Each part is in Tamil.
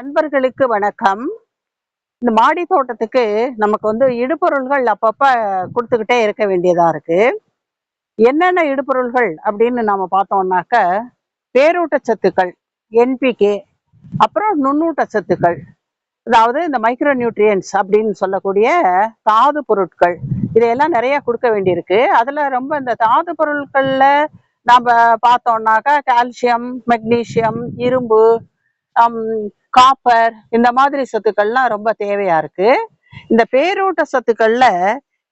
நண்பர்களுக்கு வணக்கம். இந்த மாடி தோட்டத்துக்கு நமக்கு இடுபொருள்கள் அப்பப்ப கொடுத்துக்கிட்டே இருக்க வேண்டியதா இருக்கு. என்னென்ன இடுபொருள்கள் அப்படின்னு நாம பார்த்தோம்னாக்க, பேரூட்டச்சத்துக்கள், என்பிகே, அப்புறம் நுண்ணூட்டச்சத்துக்கள், அதாவது இந்த மைக்ரோ நியூட்ரியன்ஸ் அப்படின்னு சொல்லக்கூடிய தாது பொருட்கள், இதையெல்லாம் நிறைய கொடுக்க வேண்டியிருக்கு. அதுல ரொம்ப இந்த தாது பொருட்கள்ல நாம பார்த்தோம்னாக்கா கால்சியம், மெக்னீசியம், இரும்பு, காப்பர், இந்த மாதிரி சத்துக்கள்லாம் ரொம்ப தேவையா இருக்கு. இந்த பேரூட்ட சத்துக்கள்ல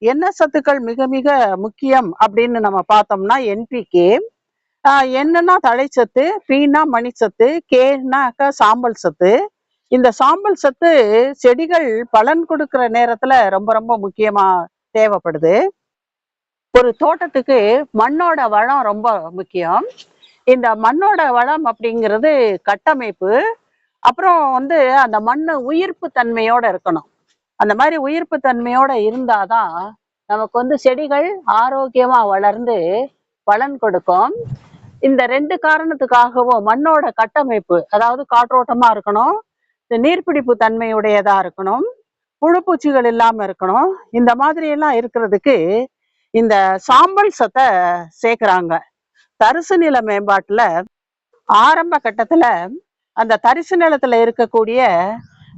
என்ன சத்துக்கள் மிக மிக முக்கியம் அப்படின்னு நம்ம பார்த்தோம்னா என்பிகே. என்னன்னா தழைச்சத்து, பீனா மணிச்சத்து, கேனாக்கா சாம்பல் சத்து. இந்த சாம்பல் சத்து செடிகள் பலன் கொடுக்கிற நேரத்துல ரொம்ப ரொம்ப முக்கியமா தேவைப்படுது. ஒரு தோட்டத்துக்கு மண்ணோட வளம் ரொம்ப முக்கியம். இந்த மண்ணோட வளம் அப்படிங்கிறது கட்டமைப்பு. அப்புறம் அந்த மண்ணு உயிர்ப்பு தன்மையோட இருக்கணும். அந்த மாதிரி உயிர்ப்பு தன்மையோட இருந்தாதான் நமக்கு செடிகள் ஆரோக்கியமா வளர்ந்து பலன் கொடுக்கும். இந்த ரெண்டு காரணத்துக்காகவும் மண்ணோட கட்டமைப்பு, அதாவது காற்றோட்டமா இருக்கணும், நீர்பிடிப்பு தன்மையுடையதா இருக்கணும், புழுப்பூச்சிகள் இல்லாம இருக்கணும். இந்த மாதிரி எல்லாம் இருக்கிறதுக்கு இந்த சாம்பல் சத்தை சேர்க்கிறாங்க. தரிசு நில மேம்பாட்டுல ஆரம்ப கட்டத்துல அந்த தரிசு நிலத்துல இருக்கக்கூடிய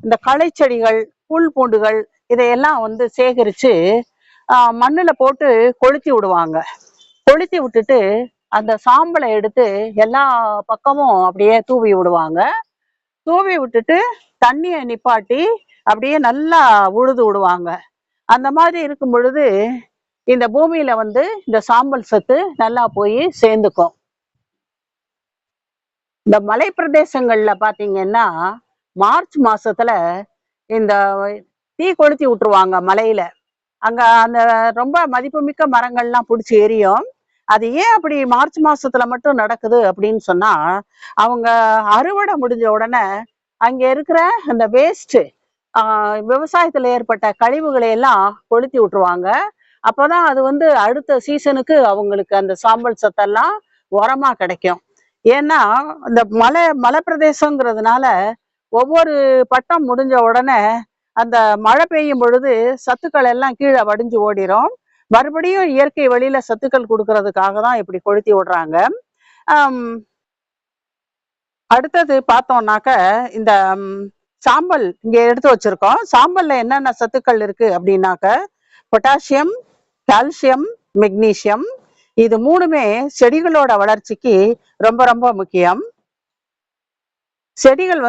இந்த களை செடிகள், புல் பூண்டுகள், இதையெல்லாம் சேகரிச்சு மண்ணுல போட்டு கொளுத்தி விடுவாங்க. கொளுத்தி விட்டுட்டு அந்த சாம்பலை எடுத்து எல்லா பக்கமும் அப்படியே தூவி விடுவாங்க. தூவி விட்டுட்டு தண்ணியை நிப்பாட்டி அப்படியே நல்லா உழுது விடுவாங்க. அந்த மாதிரி இருக்கும் பொழுது இந்த பூமியில இந்த சாம்பல் சத்து நல்லா போய் சேர்ந்துக்கும். இந்த மலை பிரதேசங்கள்ல பாத்தீங்கன்னா மார்ச் மாசத்துல இந்த தீ கொளுத்தி விட்டுருவாங்க மலையில. அங்க அந்த ரொம்ப மதிப்புமிக்க மரங்கள்லாம் பிடிச்சி எரியும். அது ஏன் அப்படி மார்ச் மாசத்துல மட்டும் நடக்குது அப்படின்னு சொன்னா, அவங்க அறுவடை முடிஞ்ச உடனே அங்க இருக்கிற அந்த வேஸ்ட், விவசாயத்துல ஏற்பட்ட கழிவுகளை எல்லாம் கொளுத்தி விட்டுருவாங்க. அப்பதான் அது அடுத்த சீசனுக்கு அவங்களுக்கு அந்த சாம்பல் சத்தெல்லாம் உரமா கிடைக்கும். ஏன்னா இந்த மலை பிரதேசங்கிறதுனால ஒவ்வொரு பட்டம் முடிஞ்ச உடனே அந்த மழை பெய்யும் பொழுது சத்துக்கள் எல்லாம் கீழே வடிஞ்சு ஓடிரும். மறுபடியும் இயற்கை வழியில சத்துக்கள் கொடுக்கறதுக்காக தான் இப்படி கொளுத்தி விடுறாங்க. அடுத்தது பார்த்தோம்னாக்க இந்த சாம்பல் இங்க எடுத்து வச்சிருக்கோம். சாம்பல்ல என்னென்ன சத்துக்கள் இருக்கு அப்படின்னாக்க, பொட்டாசியம், கால்சியம், மெக்னீசியம், இது மூணுமே செடிகளோட வளர்ச்சிக்கு ரொம்ப ரொம்ப முக்கியம். செடிகள்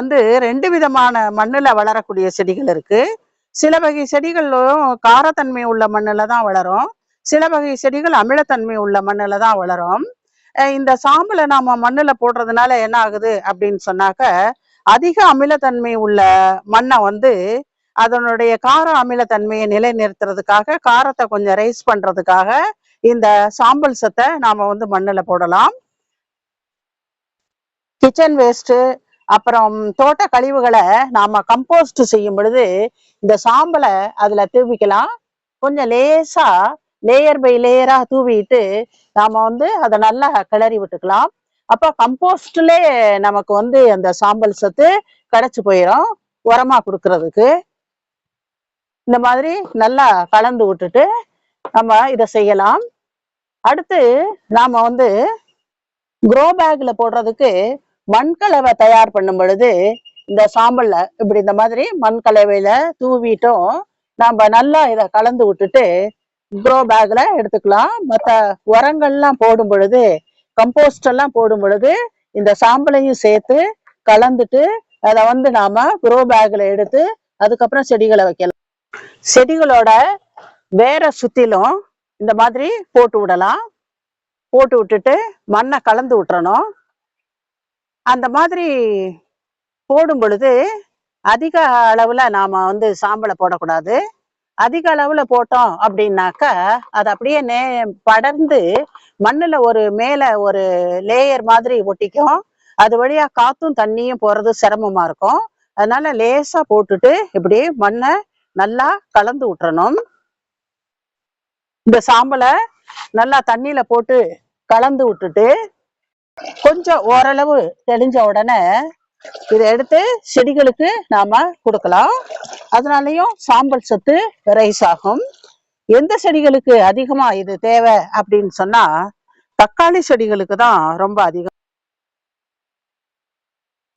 ரெண்டு விதமான மண்ணுல வளரக்கூடிய செடிகள் இருக்கு. சில வகை செடிகளும் காரத்தன்மை உள்ள மண்ணுல தான் வளரும், சில வகை செடிகள் அமிலத்தன்மை உள்ள மண்ணுல தான் வளரும். இந்த சாம்பலை நாம மண்ணுல போடுறதுனால என்ன ஆகுது அப்படின்னு சொன்னாக்க, அதிக அமிலத்தன்மை உள்ள மண்ணை அதனுடைய கார அமிலத்தன்மையை நிலைநிறுத்துறதுக்காக, காரத்தை கொஞ்சம் ரைஸ் பண்றதுக்காக இந்த சாம்பல் சத்தை நாம மண்ணுல போடலாம். கிச்சன் வேஸ்ட், அப்புறம் தோட்ட கழிவுகளை நாம கம்போஸ்ட் செய்யும் பொழுது இந்த சாம்பலை அதுல தூவிக்கலாம். கொஞ்சம் லேசா லேயர் பை லேயரா தூவிட்டு நாம அதை நல்லா கிளறி விட்டுக்கலாம். அப்ப கம்போஸ்ட்லே நமக்கு அந்த சாம்பல் சத்து கிடைச்சு போயிடும் உரமா கொடுக்கறதுக்கு. இந்த மாதிரி நல்லா கலந்து விட்டுட்டு நம்ம இதை செய்யலாம். அடுத்து நாம க்ரோ பேக்ல போடுறதுக்கு மண்கலவை தயார் பண்ணும் பொழுது இந்த சாம்பல்ல இப்படி இந்த மாதிரி மண்கலவையில தூவிட்டும் நாம நல்லா இதை கலந்து விட்டுட்டு க்ரோ பேக்ல எடுத்துக்கலாம். மற்ற உரங்கள்லாம் போடும் பொழுது, கம்போஸ்ட் எல்லாம் போடும் பொழுது இந்த சாம்பலையும் சேர்த்து கலந்துட்டு அதை நாம க்ரோ பேக்ல எடுத்து அதுக்கப்புறம் செடிகளை வைக்கலாம். செடிகளோட வேற சுத்திலும் இந்த மாதிரி போட்டு விடலாம். போட்டு விட்டுட்டு மண்ணை கலந்து விட்டுறணும். அந்த மாதிரி போடும் பொழுது அதிக அளவுல நாம சாம்பலை போடக்கூடாது. அதிக அளவுல போட்டோம் அப்படின்னாக்க அது அப்படியே படர்ந்து மண்ணுல மேல ஒரு லேயர் மாதிரி ஒட்டிக்கும். அது வழியா காத்தும் தண்ணியும் போறது சிரமமா இருக்கும். அதனால லேசா போட்டுட்டு இப்படி மண்ணை நல்லா கலந்து விட்டுறணும். இந்த சாம்பலை நல்லா தண்ணியில போட்டு கலந்து விட்டுட்டு கொஞ்சம் ஓரளவு தெளிஞ்ச உடனே இதை எடுத்து செடிகளுக்கு நாம கொடுக்கலாம். அதனாலயும் சாம்பல் சத்து ரைஸ் ஆகும். எந்த செடிகளுக்கு அதிகமா இது தேவை அப்படின்னு சொன்னா தக்காளி செடிகளுக்கு தான் ரொம்ப அதிகம்.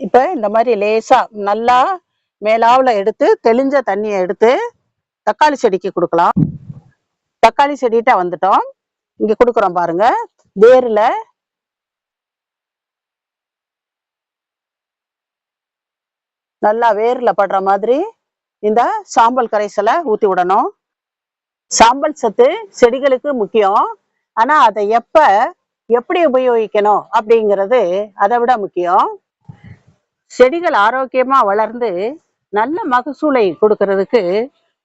இப்ப இந்த மாதிரி லேசா நல்லா மேலாவுல எடுத்து தெளிஞ்ச தண்ணியை எடுத்து தக்காளி செடிக்கு கொடுக்கலாம். தக்காளி செடிகிட்ட வந்துட்டோம். இங்க கொடுக்குறோம் பாருங்க. வேர்ல நல்லா வேர்ல படுற மாதிரி இந்த சாம்பல் கரைசலை ஊத்தி விடணும். சாம்பல் சத்து செடிகளுக்கு முக்கியம். ஆனா அதை எப்படி உபயோகிக்கணும் அப்படிங்கிறது அதை விட முக்கியம். செடிகள் ஆரோக்கியமா வளர்ந்து நல்ல மகசூலை கொடுக்கறதுக்கு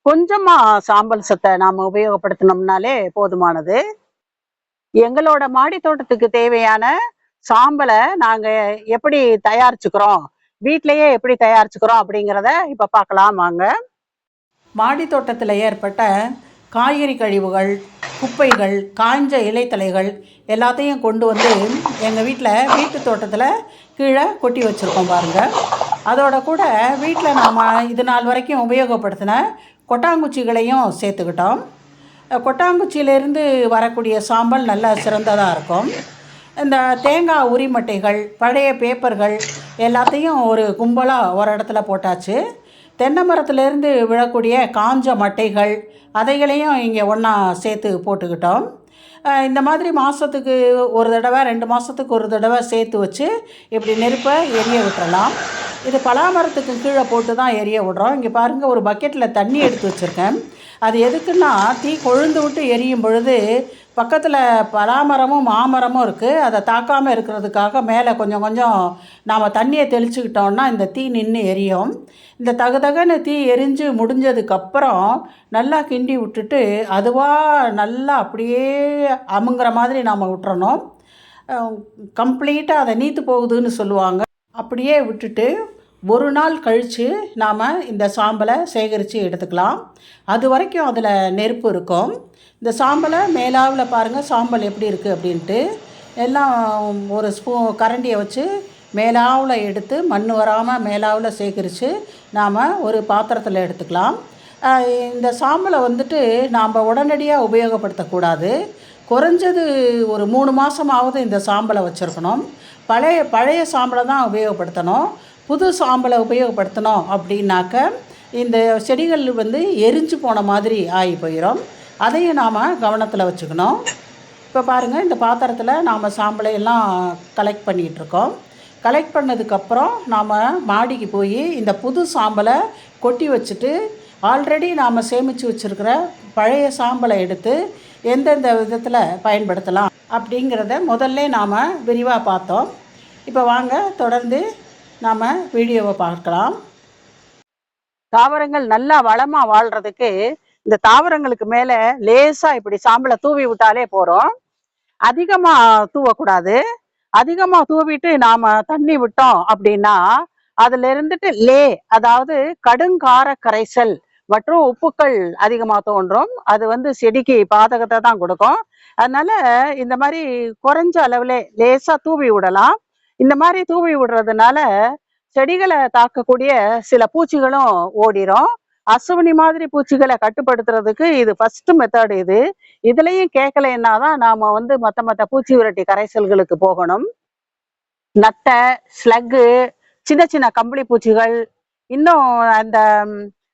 கொஞ்சமா சாம்பல் சத்தை நாம உபயோகப்படுத்தினோம்னாலே போதுமானது. எங்களோட மாடி தோட்டத்துக்கு தேவையான சாம்பலை நாங்க எப்படி தயாரிச்சுக்கிறோம், வீட்டிலேயே எப்படி தயாரிச்சுக்கிறோம் அப்படிங்கிறத இப்ப பார்க்கலாம் வாங்க. மாடி தோட்டத்தில் ஏற்பட்ட காய்கறி கழிவுகள், குப்பைகள், காய்ஞ்ச இலைத்தலைகள் எல்லாத்தையும் கொண்டு வந்து எங்கள் வீட்டு தோட்டத்தில் கீழே கொட்டி வச்சுருக்கோம் பாருங்கள். அதோட கூட வீட்டில் நாம் இது நாள் வரைக்கும் உபயோகப்படுத்தின கொட்டாங்குச்சிகளையும் சேர்த்துக்கிட்டோம். கொட்டாங்குச்சியிலேருந்து வரக்கூடிய சாம்பல் நல்லா சிறந்ததாக இருக்கும். இந்த தேங்காய் உரிமட்டைகள், பழைய பேப்பர்கள் எல்லாத்தையும் ஒரு கும்பலாக ஒரு இடத்துல போட்டாச்சு. தென்னை மரத்துலேருந்து விழக்கூடிய காஞ்ச மட்டைகள் அதைகளையும் இங்கே ஒன்றா சேர்த்து போட்டுக்கிட்டோம். இந்த மாதிரி மாதத்துக்கு ஒரு தடவை 2 மாதத்துக்கு ஒரு தடவை சேர்த்து வச்சு இப்படி நெருப்பை எரிய விட்டுறலாம். இது பலாமரத்துக்கு கீழே போட்டு தான் எரிய விடுறோம். இங்கே பாருங்கள், ஒரு பக்கெட்டில் தண்ணி எடுத்து வச்சுருக்கேன். அது எதுக்குன்னா தீ கொழுந்து விட்டு எரியும் பொழுது பக்கத்தில் பலாமரமும் மாமரமும் இருக்குது, அதை தாக்காமல் இருக்கிறதுக்காக மேலே கொஞ்சம் கொஞ்சம் நாம் தண்ணியை தெளிச்சுக்கிட்டோம்னா இந்த தீ நின்று எரியும். இந்த தகுதகன்னு தீ எரிஞ்சு முடிஞ்சதுக்கப்புறம் நல்லா கிண்டி விட்டுட்டு அதுவாக நல்லா அப்படியே அமுங்கிற மாதிரி நாம் விட்டுறணும். கம்ப்ளீட்டாக அதை நீத்து போகுதுன்னு சொல்லுவாங்க. அப்படியே விட்டுட்டு ஒரு நாள் கழித்து நாம் இந்த சாம்பலை சேகரித்து எடுத்துக்கலாம். அது வரைக்கும் அதில் நெருப்பு இருக்கும். இந்த சாம்பலை மேலாவில் பாருங்கள் சாம்பல் எப்படி இருக்குது அப்படின்ட்டு எல்லாம் ஒரு கரண்டியை வச்சு மேலாவில் எடுத்து மண் வராமல் மேலாவில் சேகரித்து நாம் ஒரு பாத்திரத்தில் எடுத்துக்கலாம். இந்த சாம்பலை வந்துட்டு நாம் உடனடியாக உபயோகப்படுத்தக்கூடாது. குறைஞ்சது ஒரு 3 மாதமாவது இந்த சாம்பலை வச்சுருக்கணும். பழைய சாம்பலை தான் உபயோகப்படுத்தணும். புது சாம்பலை உபயோகப்படுத்தணும் அப்படின்னாக்க இந்த செடிகள் எரிஞ்சு போன மாதிரி ஆகி போயிடும். அதையும் நாம் கவனத்தில் வச்சுக்கணும். இப்போ பாருங்கள், இந்த பாத்திரத்தில் நாம் சாம்பலை எல்லாம் கலெக்ட் பண்ணிகிட்ருக்கோம். கலெக்ட் பண்ணதுக்கப்புறம் நாம் மாடிக்கு போய் இந்த புது சாம்பலை கொட்டி வச்சுட்டு ஆல்ரெடி நாம் சேமித்து வச்சுருக்கிற பழைய சாம்பலை எடுத்து எந்தெந்த விதத்தில் பயன்படுத்தலாம் அப்படிங்கிறத முதல்ல நாம் விரிவாக பார்த்தோம். இப்போ வாங்க தொடர்ந்து நாம் வீடியோவை பார்க்கலாம். தாவரங்கள் நல்லா வளமாக வாழ்கிறதுக்கு இந்த தாவரங்களுக்கு மேலே லேசாக இப்படி சாம்பலை தூவி விட்டாலே போகிறோம். அதிகமாக தூவக்கூடாது. அதிகமாக தூவிட்டு நாம் தண்ணி விட்டோம் அப்படின்னா அதுல இருந்துட்டு அதாவது கடுங்கார கரைசல் மற்றும் உப்புக்கள் அதிகமாக தோன்றும். அது செடிக்கு பாதகத்தை தான் கொடுக்கும். அதனால இந்த மாதிரி குறைஞ்ச அளவுல லேசா தூவி விடலாம். இந்த மாதிரி தூவி விடுறதுனால செடிகளை தாக்கக்கூடிய சில பூச்சிகளும் ஓடிரும். அசுவினி மாதிரி பூச்சிகளை கட்டுப்படுத்துறதுக்கு இது ஃபர்ஸ்ட் மெத்தட். இதுலயும் கேட்கலைன்னா தான் நாம மத்த பூச்சி விரட்டி கரைசல்களுக்கு போகணும். நட்டை, ஸ்லக்கு, சின்ன சின்ன கம்பளி பூச்சிகள், இன்னும் அந்த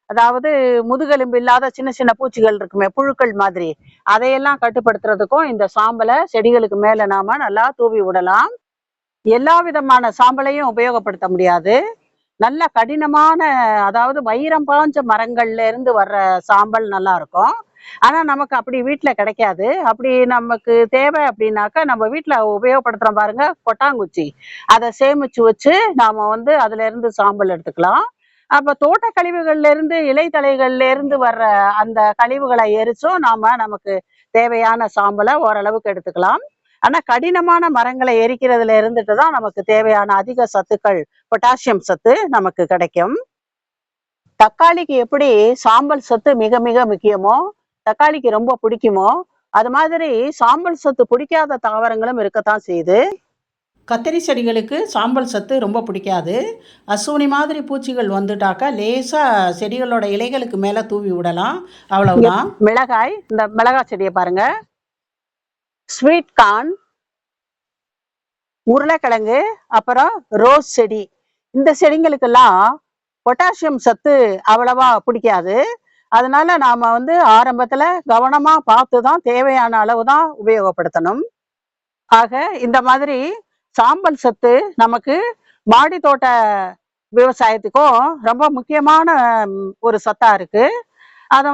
அதாவது முதுகெலும்பு இல்லாத சின்ன சின்ன பூச்சிகள் இருக்குமே, புழுக்கள் மாதிரி, அதையெல்லாம் கட்டுப்படுத்துறதுக்கும் இந்த சாம்பலை செடிகளுக்கு மேல நாம நல்லா தூவி விடலாம். எல்லா விதமான சாம்பலையும் உபயோகப்படுத்த முடியாது. நல்ல கடினமான அதாவது வைரம் பாஞ்ச மரங்கள்ல இருந்து வர்ற சாம்பல் நல்லா இருக்கும். ஆனா நமக்கு அப்படி வீட்டுல கிடைக்காது. அப்படி நமக்கு தேவை அப்படின்னாக்கா நம்ம வீட்டுல உபயோகப்படுத்துறோம் பாருங்க, கொட்டாங்குச்சி, அதை சேமிச்சு வச்சு நாம அதுல இருந்து சாம்பல் எடுத்துக்கலாம். அப்ப தோட்ட கழிவுகள்ல இருந்து இலைத்தலைகள்ல இருந்து வர்ற அந்த கழிவுகளை எரிச்சும் நமக்கு தேவையான சாம்பலை ஓரளவுக்கு எடுத்துக்கலாம். ஆனா கடினமான மரங்களை எரிக்கிறதுல இருந்துட்டு தான் நமக்கு தேவையான அதிக சத்துக்கள், பொட்டாசியம் சத்து நமக்கு கிடைக்கும். தக்காளிக்கு எப்படி சாம்பல் சத்து மிக மிக முக்கியமோ, தக்காளிக்கு ரொம்ப பிடிக்குமோ, அது மாதிரி சாம்பல் சத்து பிடிக்காத தாவரங்களும் இருக்கத்தான் செய்யுது. கத்திரி செடிகளுக்கு சாம்பல் சத்து ரொம்ப பிடிக்காது. அசுவினி மாதிரி பூச்சிகள் வந்துட்டாக்கா லேசாக செடிகளோட இலைகளுக்கு மேலே தூவி விடலாம், அவ்வளவுதான். மிளகாய், இந்த மிளகாய் செடியை பாருங்க, ஸ்வீட் கார்ன், உருளைக்கிழங்கு, அப்புறம் ரோஸ் செடி, இந்த செடிங்களுக்கெல்லாம் பொட்டாசியம் சத்து அவ்வளவா பிடிக்காது. அதனால நாம ஆரம்பத்துல கவனமா பார்த்து தான் தேவையான அளவு தான் உபயோகப்படுத்தணும். ஆக இந்த மாதிரி சாம்பல் சத்து நமக்கு மாடி தோட்ட விவசாயத்துக்கும் ரொம்ப முக்கியமான ஒரு சத்தா இருக்கு. அதை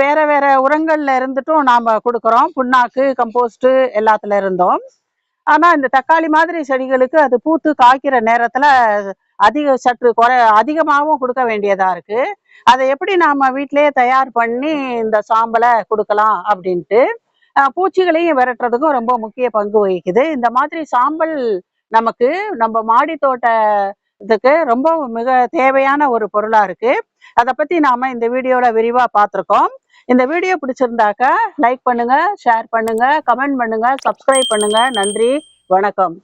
வேற வேற உரங்கள்ல இருந்துட்டும் நாம கொடுக்குறோம், புண்ணாக்கு, கம்போஸ்ட் எல்லாத்துல இருந்தோம். ஆனா இந்த தக்காளி மாதிரி செடிகளுக்கு அது பூத்து காய்க்கிற நேரத்துல சற்று அதிகமாகவும் கொடுக்க வேண்டியதா இருக்கு. அதை எப்படி நாம வீட்டிலேயே தயார் பண்ணி இந்த சாம்பலை கொடுக்கலாம் அப்படின்ட்டு பூச்சிகளையும் விரட்டுறதுக்கும் ரொம்ப முக்கிய பங்கு வகிக்குது. இந்த மாதிரி சாம்பல் நமக்கு நம்ம மாடி தோட்டத்துக்கு ரொம்ப மிக தேவையான ஒரு பொருளா இருக்கு. அதை பத்தி நாம இந்த வீடியோல விரிவா பார்த்திருக்கோம். இந்த வீடியோ பிடிச்சிருந்தாக்க லைக் பண்ணுங்க, ஷேர் பண்ணுங்க, கமெண்ட் பண்ணுங்க, சப்ஸ்கிரைப் பண்ணுங்க. நன்றி, வணக்கம்.